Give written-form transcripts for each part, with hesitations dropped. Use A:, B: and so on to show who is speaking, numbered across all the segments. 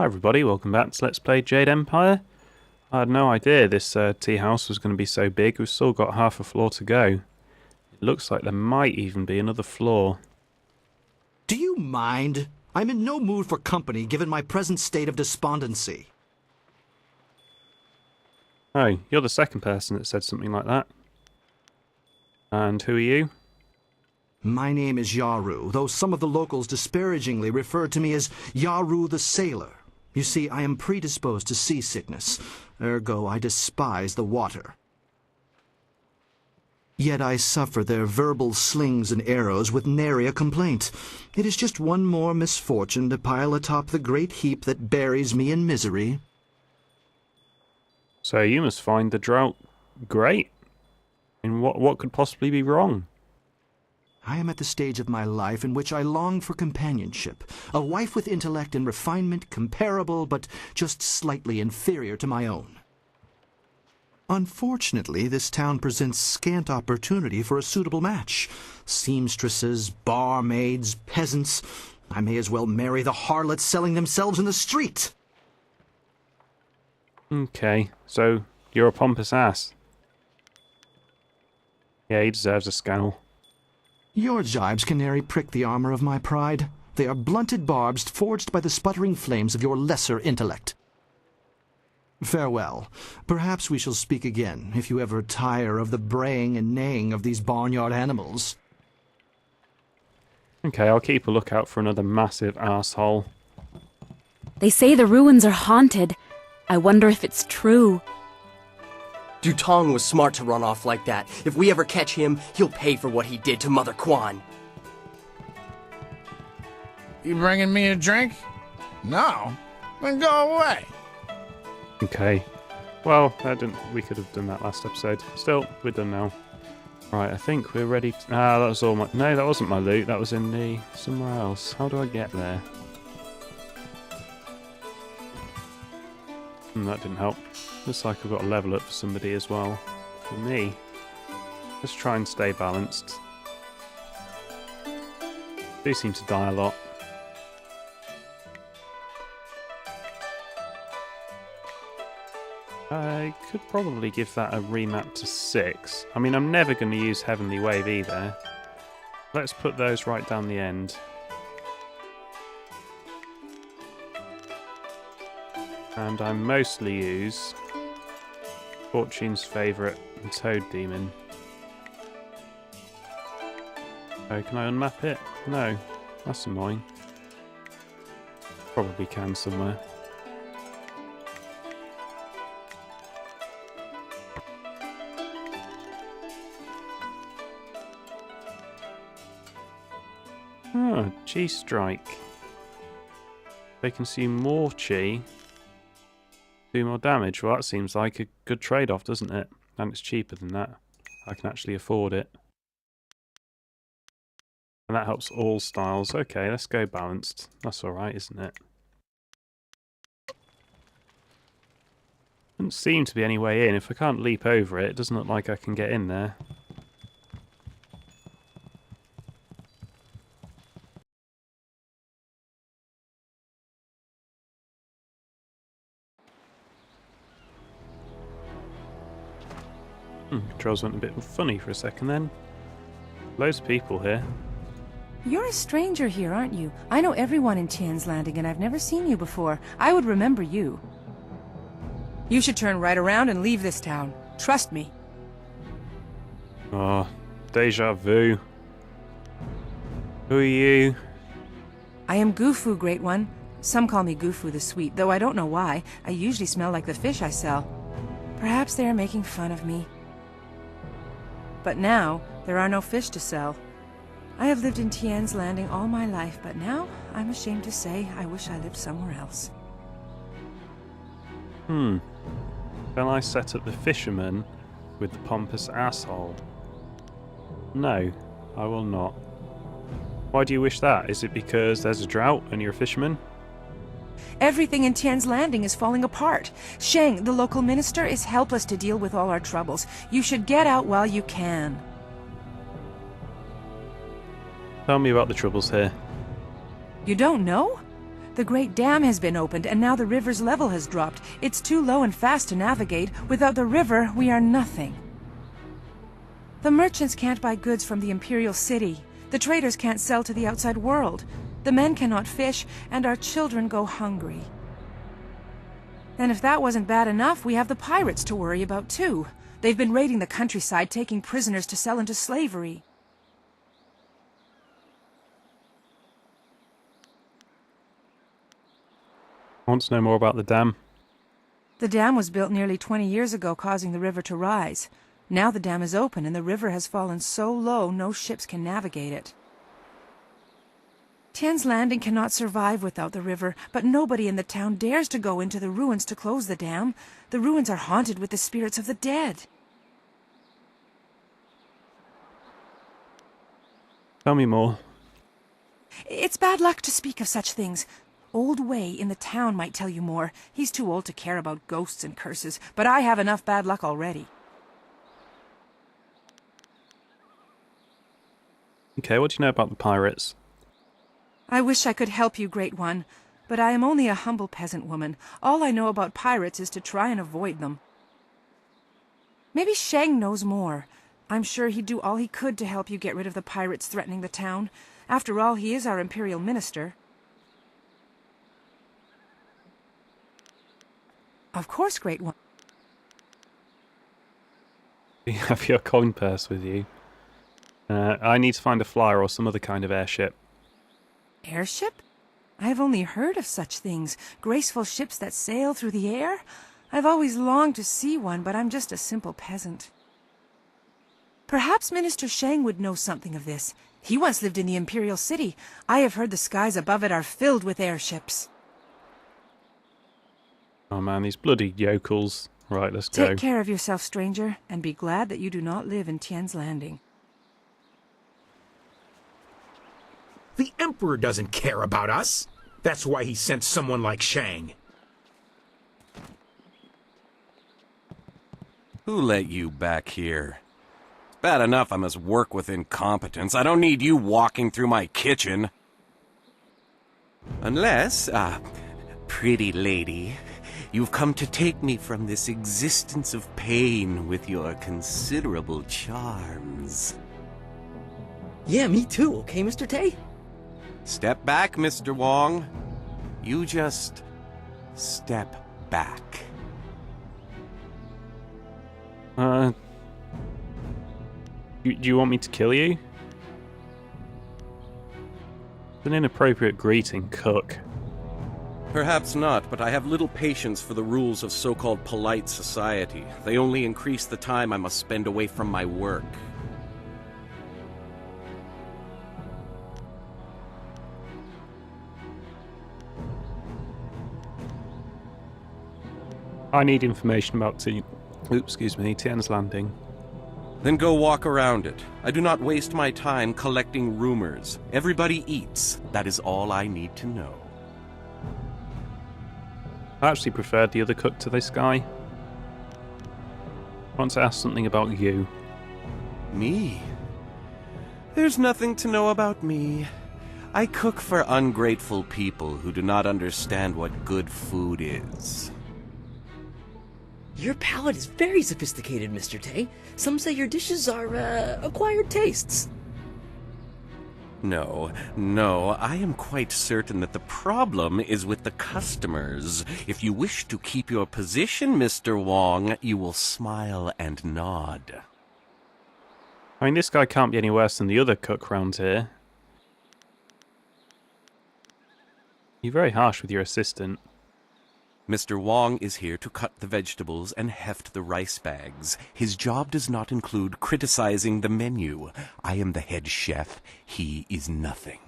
A: Hi everybody, welcome back to Let's Play Jade Empire. I had no idea this tea house was going to be so big. We've still got half a floor to go. It looks like there might even be another floor.
B: Do you mind? I'm in no mood for company given my present state of despondency.
A: Oh, you're the second person that said something like that. And who are you?
B: My name is Yaru, though some of the locals disparagingly refer to me as Yaru the Sailor. You see, I am predisposed to seasickness, ergo I despise the water. Yet I suffer their verbal slings and arrows with nary a complaint. It is just one more misfortune to pile atop the great heap that buries me in misery.
A: So you must find the drought great. And what could possibly be wrong?
B: I am at the stage of my life in which I long for companionship, a wife with intellect and refinement comparable but just slightly inferior to my own. Unfortunately, this town presents scant opportunity for a suitable match. Seamstresses, barmaids, peasants. I may as well marry the harlots selling themselves in the street.
A: Okay, so you're a pompous ass. Yeah, he deserves a scannel.
B: Your jibes can nary prick the armor of my pride. They are blunted barbs forged by the sputtering flames of your lesser intellect. Farewell. Perhaps we shall speak again, if you ever tire of the braying and neighing of these barnyard animals.
A: Okay, I'll keep a lookout for another massive asshole.
C: They say the ruins are haunted. I wonder if it's true.
D: Dutong was smart to run off like that. If we ever catch him, he'll pay for what he did to Mother Quan.
E: You bringing me a drink? No. Then go away.
A: Okay. Well, we could have done that last episode. Still, we're done now. Right, I think we're ready to... that was all my... No, that wasn't my loot. That was in the... somewhere else. How do I get there? That didn't help. Looks like I've got a level up for somebody as well. For me. Let's try and stay balanced. Do seem to die a lot. I could probably give that a remap to 6. I mean, I'm never going to use Heavenly Wave either. Let's put those right down the end. And I mostly use Fortune's Favourite and Toad Demon. Oh, can I unmap it? No, that's annoying. Probably can somewhere. Oh, Chi Strike. They consume more Chi. Do more damage. Well, that seems like a good trade-off, doesn't it? And it's cheaper than that. I can actually afford it. And that helps all styles. Okay, let's go balanced. That's alright, isn't it? Doesn't seem to be any way in. If I can't leap over it, it doesn't look like I can get in there. Controls went a bit funny for a second then. Loads of people here.
F: You're a stranger here, aren't you? I know everyone in Tian's Landing, and I've never seen you before. I would remember you. You should turn right around and leave this town. Trust me.
A: Oh, deja vu. Who are you?
F: I am Gufu, Great One. Some call me Gufu the Sweet, though I don't know why. I usually smell like the fish I sell. Perhaps they are making fun of me. But now, there are no fish to sell. I have lived in Tian's Landing all my life, but now, I'm ashamed to say, I wish I lived somewhere else.
A: Shall I set up the fisherman with the pompous asshole? No, I will not. Why do you wish that? Is it because there's a drought and you're a fisherman?
F: Everything in Tian's Landing is falling apart. Sheng, the local minister, is helpless to deal with all our troubles. You should get out while you can.
A: Tell me about the troubles here.
F: You don't know? The Great Dam has been opened, and now the river's level has dropped. It's too low and fast to navigate. Without the river, we are nothing. The merchants can't buy goods from the Imperial City. The traders can't sell to the outside world. The men cannot fish, and our children go hungry. Then if that wasn't bad enough, we have the pirates to worry about too. They've been raiding the countryside, taking prisoners to sell into slavery.
A: I want to know more about the dam.
F: The dam was built nearly 20 years ago, causing the river to rise. Now the dam is open, and the river has fallen so low no ships can navigate it. Tien's Landing cannot survive without the river, but nobody in the town dares to go into the ruins to close the dam. The ruins are haunted with the spirits of the dead.
A: Tell me more.
F: It's bad luck to speak of such things. Old Wei in the town might tell you more. He's too old to care about ghosts and curses, but I have enough bad luck already.
A: Okay, what do you know about the pirates?
F: I wish I could help you, Great One, but I am only a humble peasant woman. All I know about pirates is to try and avoid them. Maybe Shang knows more. I'm sure he'd do all he could to help you get rid of the pirates threatening the town. After all, he is our Imperial Minister. Of course, Great One.
A: You have your coin purse with you. I need to find a flyer or some other kind of airship.
F: Airship? I have only heard of such things. Graceful ships that sail through the air? I've always longed to see one, but I'm just a simple peasant. Perhaps Minister Shang would know something of this. He once lived in the Imperial City. I have heard the skies above it are filled with airships.
A: Oh man, these bloody yokels. Right, let's go.
F: Take care of yourself, stranger, and be glad that you do not live in Tien's Landing.
G: The Emperor doesn't care about us. That's why he sent someone like Shang.
H: Who let you back here? It's bad enough I must work with incompetence. I don't need you walking through my kitchen. Unless, pretty lady, you've come to take me from this existence of pain with your considerable charms.
D: Yeah, me too, okay, Mr. Tay?
H: Step back, Mr. Wong. You just step back.
A: Do you want me to kill you? It's an inappropriate greeting, cook.
H: Perhaps not, but I have little patience for the rules of so-called polite society. They only increase the time I must spend away from my work.
A: I need information about Tien's Landing.
H: Then go walk around it. I do not waste my time collecting rumors. Everybody eats. That is all I need to know.
A: I actually preferred the other cook to this guy. I want to ask something about you.
H: Me? There's nothing to know about me. I cook for ungrateful people who do not understand what good food is.
D: Your palate is very sophisticated, Mr. Tay. Some say your dishes are, acquired tastes.
H: No, I am quite certain that the problem is with the customers. If you wish to keep your position, Mr. Wong, you will smile and nod.
A: I mean, this guy can't be any worse than the other cook round here. You're very harsh with your assistant.
H: Mr. Wong is here to cut the vegetables and heft the rice bags. His job does not include criticizing the menu. I am the head chef. He is nothing.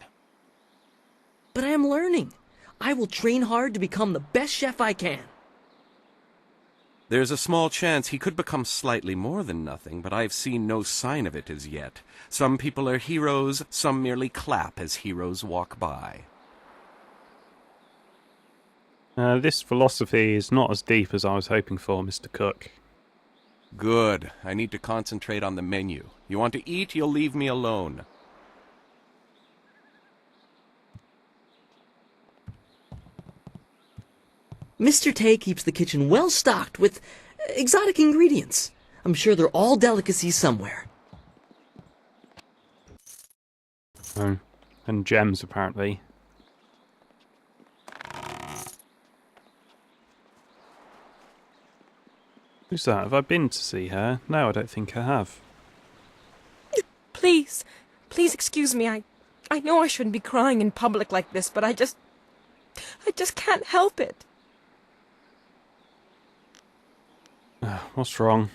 D: But I am learning. I will train hard to become the best chef I can.
H: There's a small chance he could become slightly more than nothing, but I've seen no sign of it as yet. Some people are heroes, some merely clap as heroes walk by.
A: This philosophy is not as deep as I was hoping for, Mr. Cook.
H: Good. I need to concentrate on the menu. You want to eat, you'll leave me alone.
D: Mr. Tay keeps the kitchen well stocked with exotic ingredients. I'm sure they're all delicacies somewhere.
A: Oh, and gems, apparently. Who's that? Have I been to see her? No, I don't think I have.
F: Please, please excuse me. I know I shouldn't be crying in public like this, but I just can't help it.
A: What's wrong?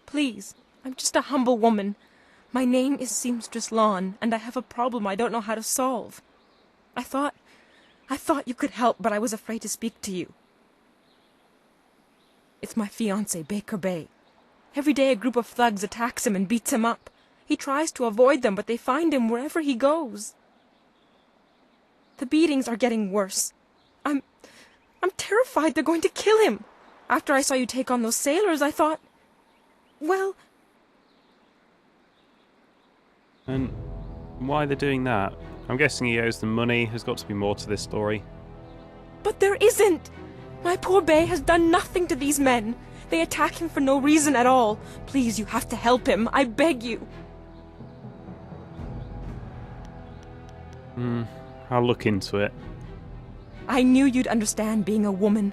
F: Please, I'm just a humble woman. My name is Seamstress Lawn, and I have a problem I don't know how to solve. I thought you could help, but I was afraid to speak to you. It's my fiancé, Baker Bay. Every day a group of thugs attacks him and beats him up. He tries to avoid them, but they find him wherever he goes. The beatings are getting worse. I'm terrified they're going to kill him. After I saw you take on those sailors, I thought, well...
A: And why they're doing that? I'm guessing he owes them money. There's got to be more to this story.
F: But there isn't! My poor Bay has done nothing to these men. They attack him for no reason at all. Please, you have to help him. I beg you.
A: I'll look into it.
F: I knew you'd understand being a woman.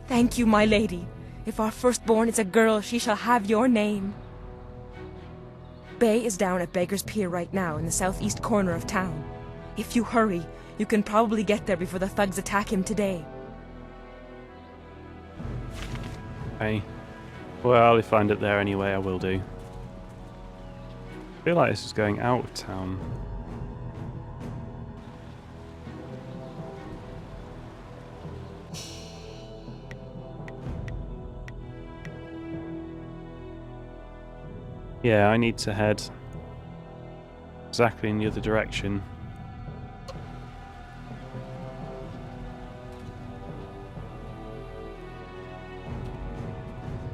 F: Thank you, my lady. If our firstborn is a girl, she shall have your name. Bay is down at Beggar's Pier right now in the southeast corner of town. If you hurry, you can probably get there before the thugs attack him today.
A: Okay. Well, if I end up there anyway, I will do. I feel like this is going out of town. Yeah, I need to head exactly in the other direction.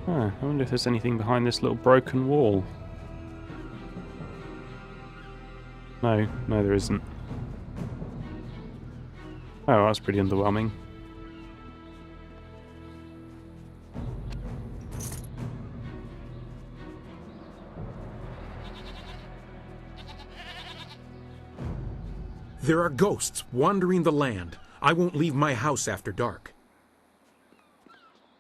A: I wonder if there's anything behind this little broken wall. No, there isn't. Oh, that's pretty underwhelming.
G: There are ghosts wandering the land. I won't leave my house after dark.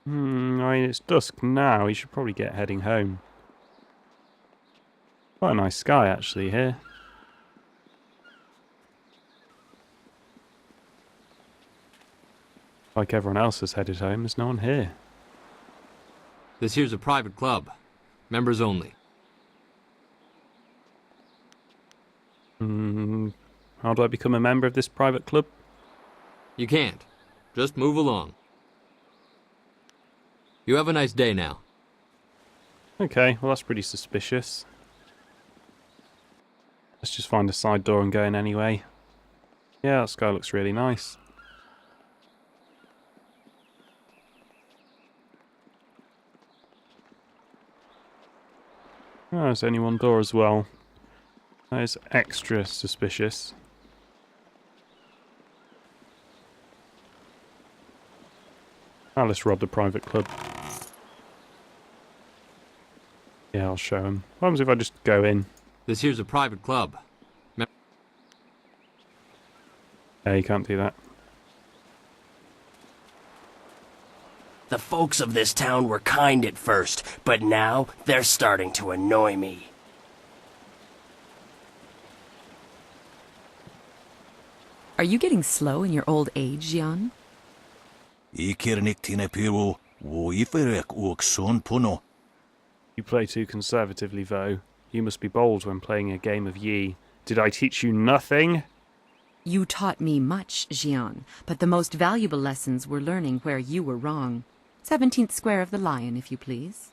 A: I mean, it's dusk now. You should probably get heading home. Quite a nice sky, actually, here. Like everyone else has headed home, there's no one here.
I: This here's a private club. Members only.
A: How do I become a member of this private club?
I: You can't. Just move along. You have a nice day now.
A: Okay, well that's pretty suspicious. Let's just find a side door and go in anyway. Yeah, that sky looks really nice. Oh, there's only one door as well. That is extra suspicious. Now let's rob the private club. Yeah, I'll show him. What happens if I just go in?
I: This here's a private club.
A: Yeah, you can't do that.
J: The folks of this town were kind at first, but now they're starting to annoy me.
C: Are you getting slow in your old age, Jan?
A: You play too conservatively, Vo. You must be bold when playing a game of Yi. Did I teach you nothing?
C: You taught me much, Jian, but the most valuable lessons were learning where you were wrong. 17th square of the Lion, if you please.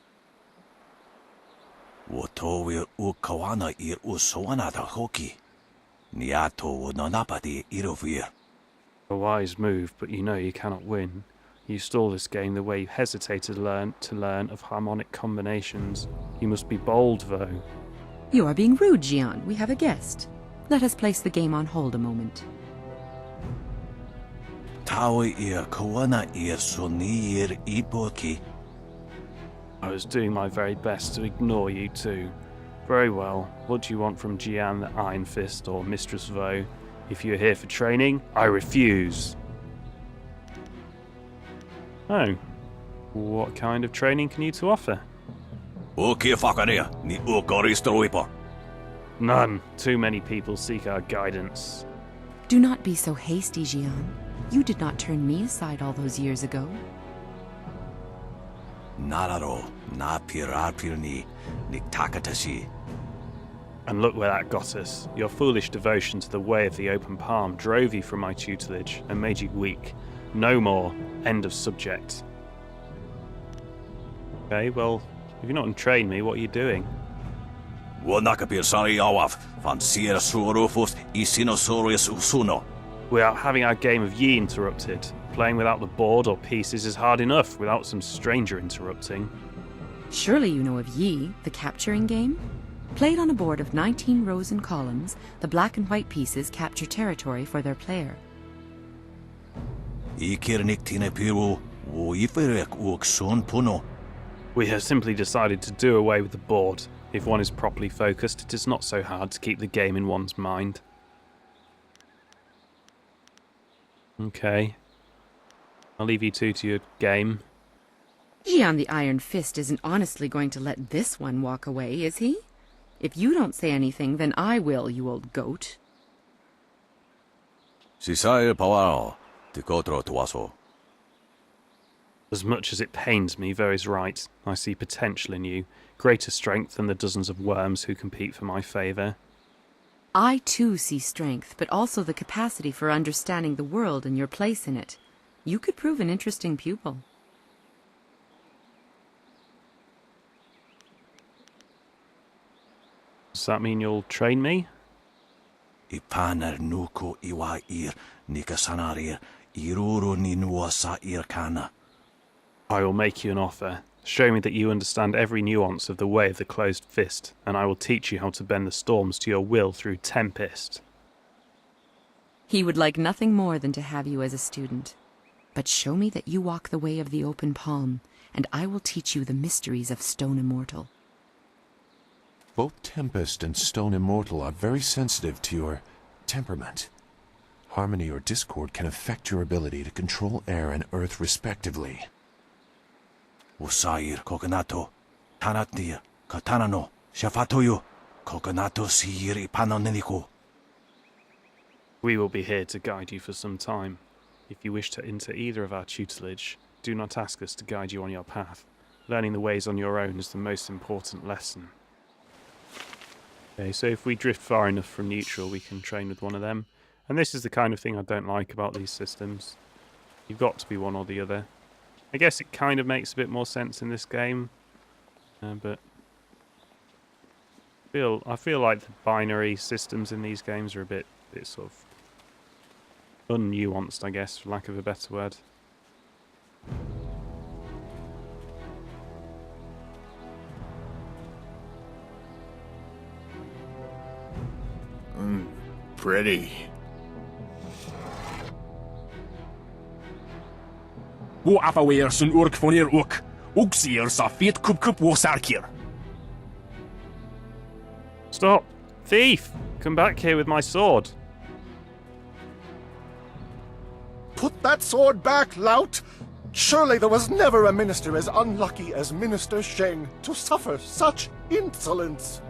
A: A wise move, but you know you cannot win. You stall this game the way you hesitate to learn of harmonic combinations. You must be bold, Vo.
C: You are being rude, Jian. We have a guest. Let us place the game on hold a moment.
A: I was doing my very best to ignore you too. Very well. What do you want from Jian the Iron Fist or Mistress Vo? If you're here for training, I refuse. Oh. What kind of training can you two offer? None. Too many people seek our guidance.
C: Do not be so hasty, Jian. You did not turn me aside all those years ago.
A: And look where that got us. Your foolish devotion to the way of the open palm drove you from my tutelage and made you weak. No more. End of subject. Okay, well, if you're not going to train me, what are you doing? Without having our game of Yi interrupted. Playing without the board or pieces is hard enough without some stranger interrupting.
C: Surely you know of Yi, the capturing game? Played on a board of 19 rows and columns, the black and white pieces capture territory for their player.
A: We have simply decided to do away with the board. If one is properly focused, it is not so hard to keep the game in one's mind. Okay. I'll leave you two to your game.
C: Jian the Iron Fist isn't honestly going to let this one walk away, is he? If you don't say anything, then I will, you old goat.
A: As much as it pains me, Vo's right. I see potential in you. Greater strength than the dozens of worms who compete for my favour.
C: I too see strength, but also the capacity for understanding the world and your place in it. You could prove an interesting pupil.
A: Does that mean you'll train me?
K: I
A: will make you an offer. Show me that you understand every nuance of the way of the closed fist, and I will teach you how to bend the storms to your will through tempest.
C: He would like nothing more than to have you as a student. But show me that you walk the way of the open palm, and I will teach you the mysteries of Stone Immortal.
K: Both Tempest and Stone Immortal are very sensitive to your temperament. Harmony or discord can affect your ability to control air and earth respectively.
A: We will be here to guide you for some time. If you wish to enter either of our tutelage, do not ask us to guide you on your path. Learning the ways on your own is the most important lesson. Okay, so if we drift far enough from neutral, we can train with one of them. And this is the kind of thing I don't like about these systems. You've got to be one or the other. I guess it kind of makes a bit more sense in this game, but I feel like the binary systems in these games are a bit sort of unnuanced, I guess, for lack of a better word.
G: Pretty.
A: Stop! Thief! Come back here with my sword.
L: Put that sword back, lout! Surely there was never a minister as unlucky as Minister Sheng to suffer such insolence.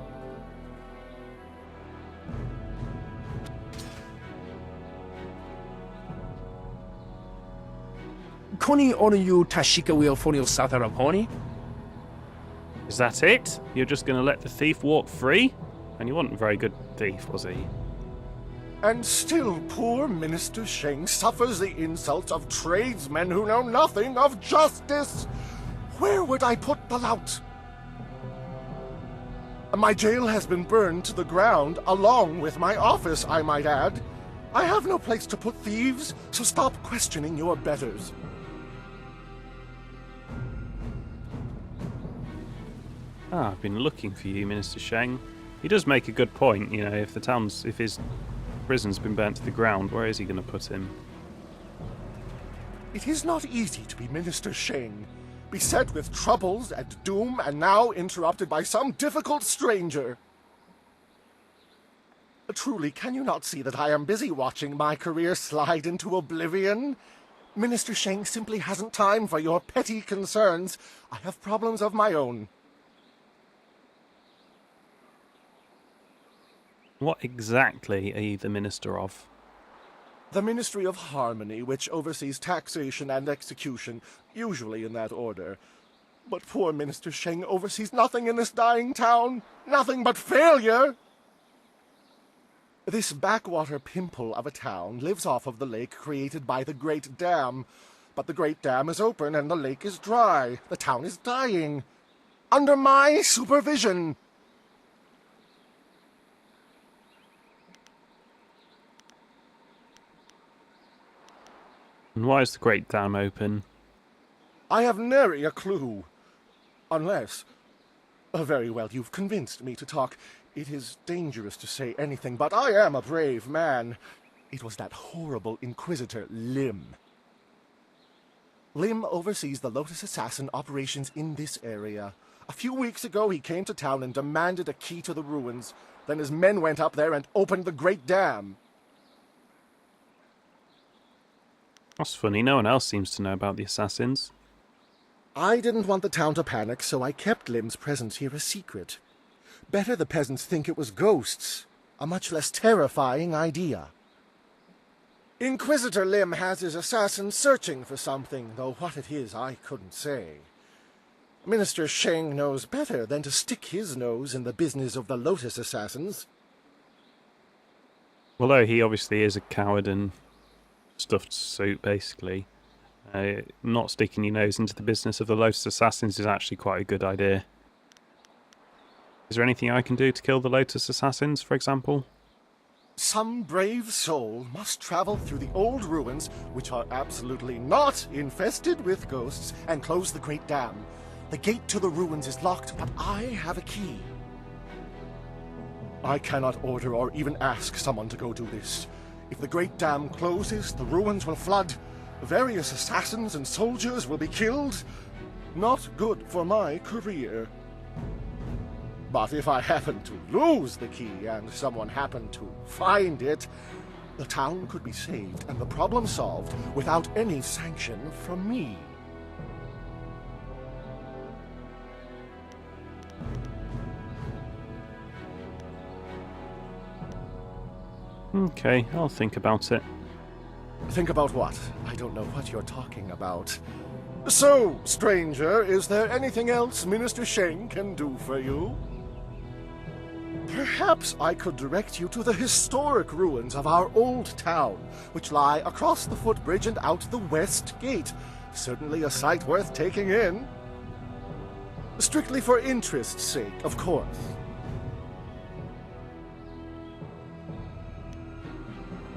M: Koni Onuyu Tashika will Fonil Sataraponi?
A: Is that it? You're just going to let the thief walk free? And he wasn't a very good thief, was he?
L: And still poor Minister Sheng suffers the insults of tradesmen who know nothing of justice. Where would I put the lout? My jail has been burned to the ground, along with my office, I might add. I have no place to put thieves, so stop questioning your betters.
A: I've been looking for you, Minister Sheng. He does make a good point, you know, if his prison's been burnt to the ground, where is he going to put him?
L: It is not easy to be Minister Sheng, beset with troubles and doom, and now interrupted by some difficult stranger. Truly, can you not see that I am busy watching my career slide into oblivion? Minister Sheng simply hasn't time for your petty concerns. I have problems of my own.
A: What exactly are you the minister of?
L: The Ministry of Harmony, which oversees taxation and execution, usually in that order. But poor Minister Sheng oversees nothing in this dying town. Nothing but failure! This backwater pimple of a town lives off of the lake created by the Great Dam. But the Great Dam is open and the lake is dry. The town is dying. Under my supervision.
A: And why is the Great Dam open?
L: I have nary a clue. Unless... very well, you've convinced me to talk. It is dangerous to say anything, but I am a brave man. It was that horrible Inquisitor, Lim. Lim oversees the Lotus Assassin operations in this area. A few weeks ago, he came to town and demanded a key to the ruins. Then his men went up there and opened the Great Dam.
A: That's funny, no one else seems to know about the assassins.
L: I didn't want the town to panic, so I kept Lim's presence here a secret. Better the peasants think it was ghosts. A much less terrifying idea. Inquisitor Lim has his assassins searching for something, though what it is I couldn't say. Minister Sheng knows better than to stick his nose in the business of the Lotus Assassins.
A: Although he obviously is a coward and stuffed suit, basically. Not sticking your nose into the business of the Lotus Assassins is actually quite a good idea. Is there anything I can do to kill the Lotus Assassins, for example?
L: Some brave soul must travel through the old ruins, which are absolutely not infested with ghosts, and close the Great Dam. The gate to the ruins is locked, but I have a key. I cannot order or even ask someone to go do this. If the Great Dam closes, the ruins will flood. Various assassins and soldiers will be killed. Not good for my career. But if I happen to lose the key and someone happened to find it, the town could be saved and the problem solved without any sanction from me.
A: Okay, I'll think about it.
L: Think about what? I don't know what you're talking about. So, stranger, is there anything else Minister Sheng can do for you? Perhaps I could direct you to the historic ruins of our old town, which lie across the footbridge and out the west gate. Certainly a sight worth taking in. Strictly for interest's sake, of course.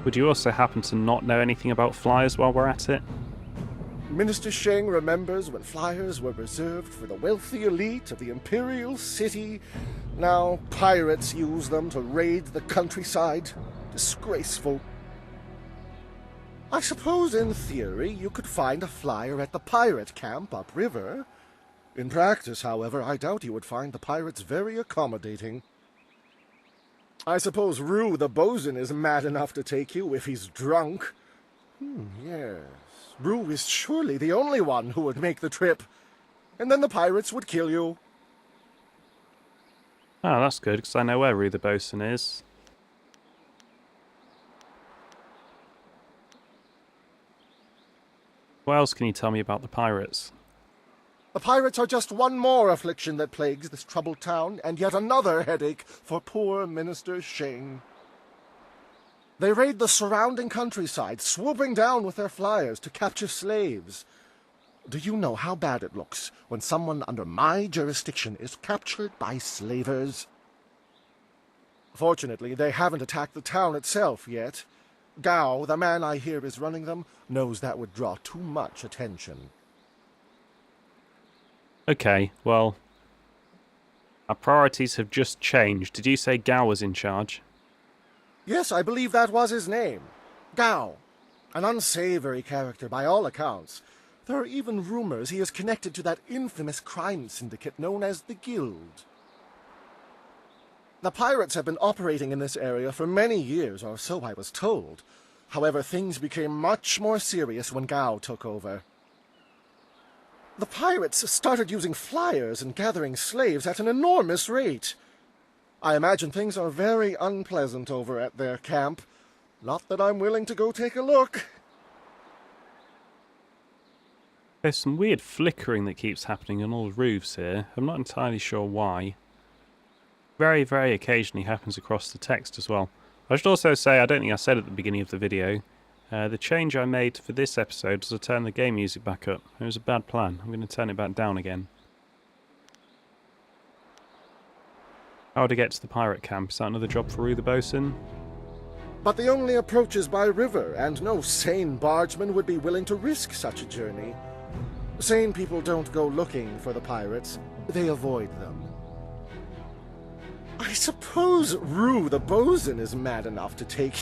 A: Would you also happen to not know anything about flyers while we're at it?
L: Minister Sheng remembers when flyers were reserved for the wealthy elite of the Imperial City. Now pirates use them to raid the countryside. Disgraceful. I suppose in theory you could find a flyer at the pirate camp upriver. In practice, however, I doubt you would find the pirates very accommodating. I suppose Rue the bosun is mad enough to take you if he's drunk. Yes. Rue is surely the only one who would make the trip. And then the pirates would kill you.
A: Oh, that's good, because I know where Rue the bosun is. What else can you tell me about the pirates?
L: The pirates are just one more affliction that plagues this troubled town, and yet another headache for poor Minister Sheng. They raid the surrounding countryside, swooping down with their flyers to capture slaves. Do you know how bad it looks when someone under my jurisdiction is captured by slavers? Fortunately, they haven't attacked the town itself yet. Gao, the man I hear is running them, knows that would draw too much attention.
A: Okay, well, our priorities have just changed. Did you say Gao was in charge?
L: Yes, I believe that was his name. Gao. An unsavory character by all accounts. There are even rumors he is connected to that infamous crime syndicate known as the Guild. The pirates have been operating in this area for many years, or so I was told. However, things became much more serious when Gao took over. The pirates started using flyers and gathering slaves at an enormous rate. I imagine things are very unpleasant over at their camp. Not that I'm willing to go take a look.
A: There's some weird flickering that keeps happening on all the roofs here. I'm not entirely sure why. Very, very occasionally happens across the text as well. I should also say, I don't think I said at the beginning of the video, the change I made for this episode was to turn the game music back up. It was a bad plan. I'm going to turn it back down again. How to get to the pirate camp? Is that another job for Rue the bosun?
L: But the only approach is by river, and no sane bargeman would be willing to risk such a journey. Sane people don't go looking for the pirates. They avoid them. I suppose Rue the bosun is mad enough to take...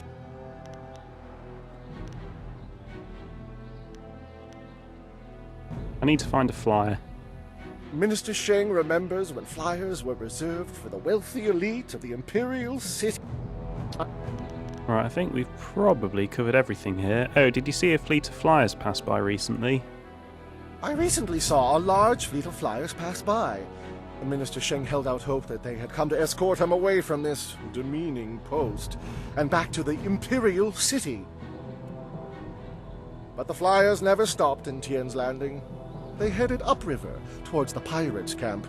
A: I need to find a flyer.
L: Minister Sheng remembers when flyers were reserved for the wealthy elite of the Imperial City.
A: Right, I think we've probably covered everything here. Oh, did you see a fleet of flyers pass by recently?
L: I recently saw a large fleet of flyers pass by. Minister Sheng held out hope that they had come to escort him away from this demeaning post and back to the Imperial City. But the flyers never stopped in Tien's Landing. They headed upriver towards the pirates' camp.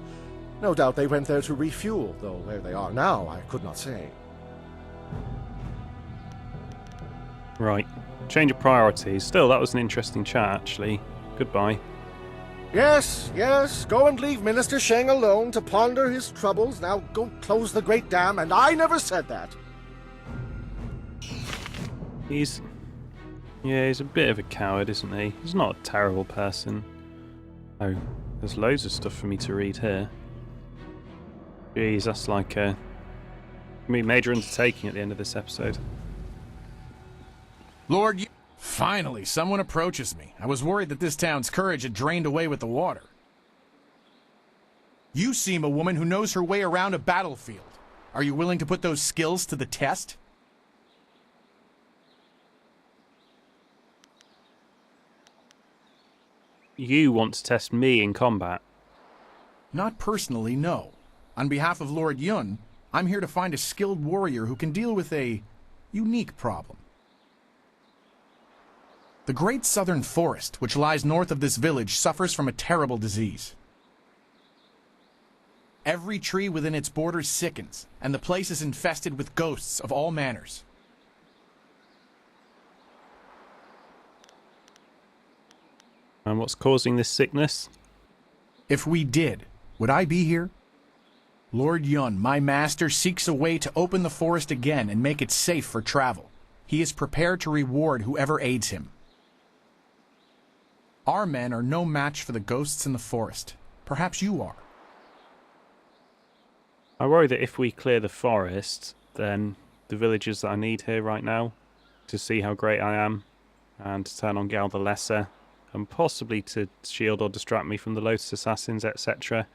L: No doubt they went there to refuel, though where they are now I could not say.
A: Right. Change of priorities. Still, that was an interesting chat, actually. Goodbye.
L: Yes, yes, go and leave Minister Sheng alone to ponder his troubles. Now go close the great dam, and I never said that.
A: He's a bit of a coward, isn't he? He's not a terrible person. Oh, there's loads of stuff for me to read here. Jeez, that's like a major undertaking at the end of this episode.
E: Lord, finally, someone approaches me. I was worried that this town's courage had drained away with the water. You seem a woman who knows her way around a battlefield. Are you willing to put those skills to the test?
A: You want to test me in combat?
E: Not personally, no. On behalf of Lord Yun, I'm here to find a skilled warrior who can deal with a unique problem. The Great Southern Forest, which lies north of this village, suffers from a terrible disease. Every tree within its borders sickens, and the place is infested with ghosts of all manners.
A: And what's causing this sickness?
E: If we did, would I be here? Lord Yun, my master, seeks a way to open the forest again and make it safe for travel. He is prepared to reward whoever aids him. Our men are no match for the ghosts in the forest. Perhaps you are.
A: I worry that if we clear the forest, then the villagers that I need here right now to see how great I am and to turn on Gal the Lesser and possibly to shield or distract me from the Lotus Assassins, etc.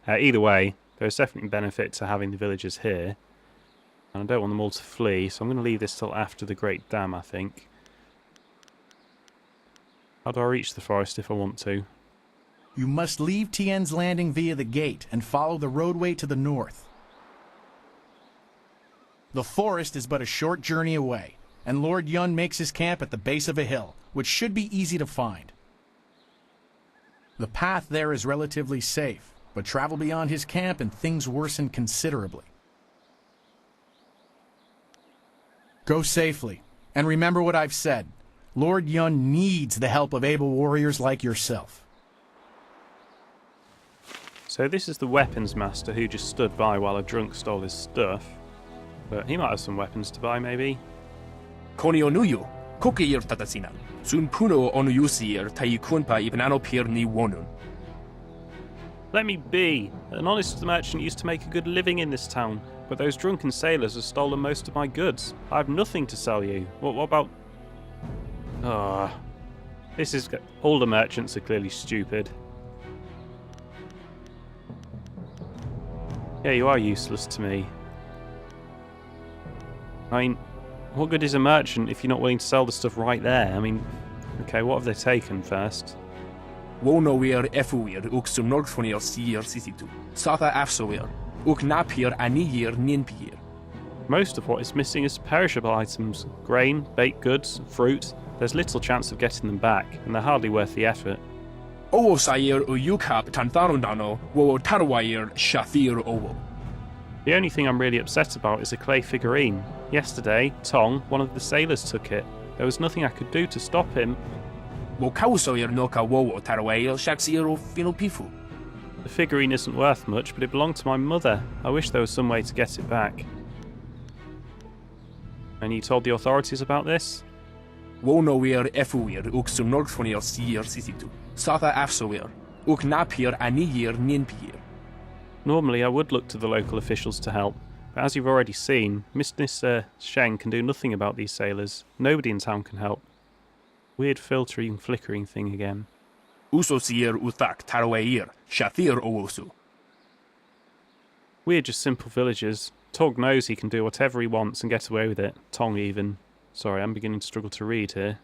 A: Either way, there is definitely benefit to having the villagers here. And I don't want them all to flee, so I'm going to leave this till after the Great Dam, I think. How do I reach the forest if I want to?
E: You must leave Tien's Landing via the gate and follow the roadway to the north. The forest is but a short journey away, and Lord Yun makes his camp at the base of a hill, which should be easy to find. The path there is relatively safe, but travel beyond his camp and things worsen considerably. Go safely, and remember what I've said. Lord Yun needs the help of able warriors like yourself.
A: So this is the weapons master who just stood by while a drunk stole his stuff. But he might have some weapons to buy, maybe.
M: Konionuyu, kokeir tatasinan. Sun puno onuyusir taikunpa ibnano pirni wonun.
A: Let me be! An honest merchant used to make a good living in this town, but those drunken sailors have stolen most of my goods. I have nothing to sell you. What about... Ah, this is... All the merchants are clearly stupid. Yeah, you are useless to me. I mean, what good is a merchant if you're not willing to sell the stuff right there? I mean, okay, what have they taken first?
M: Wonoir efuir uk sumnorgfonir sier sisitu. Sata afsoir uk napir anigir ninpir.
A: Most of what is missing is perishable items. Grain, baked goods, fruit. There's little chance of getting them back, and they're hardly worth the effort.
M: Owo sair uyukap tantarundano, wo tarwair shathir owo.
A: The only thing I'm really upset about is a clay figurine. Yesterday, Tong, one of the sailors, took it. There was nothing I could do to stop him.
M: Wo kausoir noka wowo tarwair shaxir finopifu.
A: The figurine isn't worth much, but it belonged to my mother. I wish there was some way to get it back. And you told the authorities about this?
M: Wonoir efuir uk sumnorgfonir sier sisitu. Sata afsoir uk napir anigir ninpir.
A: Normally I would look to the local officials to help, but as you've already seen, Mr. Sheng can do nothing about these sailors. Nobody in town can help. Weird filtering, flickering thing again.
M: Usosir uthak tarwair shathir owosu.
A: We're just simple villagers. Tog knows he can do whatever he wants and get away with it. Tong even. Sorry, I'm beginning to struggle to read here.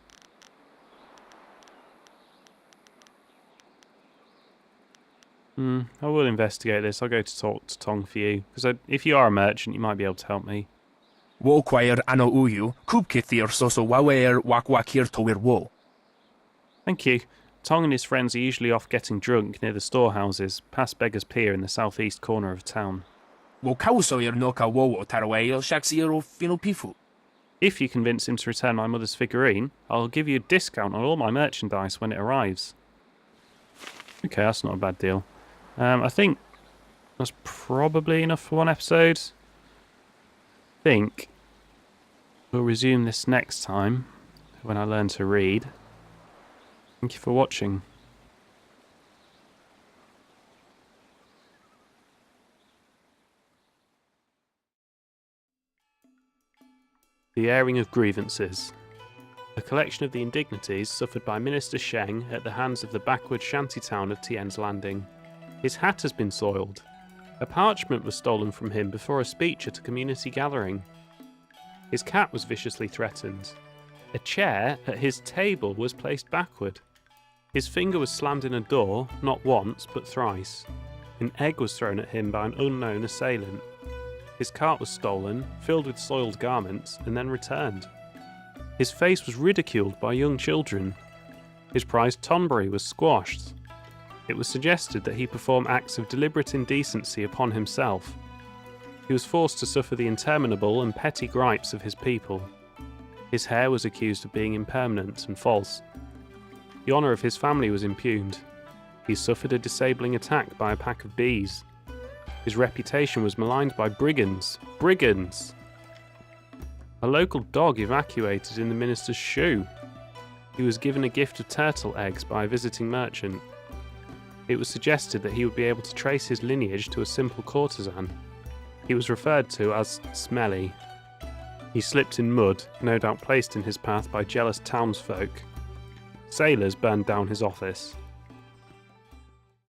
A: I will investigate this. I'll go to talk to Tong for you. Because if you are a merchant, you might be able to help me.
M: Wo quair ano uyu, kubkithir soso wawer wakwakir tower wo.
A: Thank you. Tong and his friends are usually off getting drunk near the storehouses, past Beggar's Pier in the southeast corner of town.
M: Wo kausoir noka wowo tarwair shaxir finopifu.
A: If you convince him to return my mother's figurine, I'll give you a discount on all my merchandise when it arrives. Okay, that's not a bad deal. I think that's probably enough for one episode. I think we'll resume this next time when I learn to read. Thank you for watching. The Airing of Grievances. A collection of the indignities suffered by Minister Sheng at the hands of the backward shanty town of Tien's Landing. His hat has been soiled. A parchment was stolen from him before a speech at a community gathering. His cat was viciously threatened. A chair at his table was placed backward. His finger was slammed in a door, not once, but thrice. An egg was thrown at him by an unknown assailant. His cart was stolen, filled with soiled garments, and then returned. His face was ridiculed by young children. His prized tonberry was squashed. It was suggested that he perform acts of deliberate indecency upon himself. He was forced to suffer the interminable and petty gripes of his people. His hair was accused of being impermanent and false. The honour of his family was impugned. He suffered a disabling attack by a pack of bees. His reputation was maligned by brigands. Brigands! A local dog evacuated in the minister's shoe. He was given a gift of turtle eggs by a visiting merchant. It was suggested that he would be able to trace his lineage to a simple courtesan. He was referred to as Smelly. He slipped in mud, no doubt placed in his path by jealous townsfolk. Sailors burned down his office.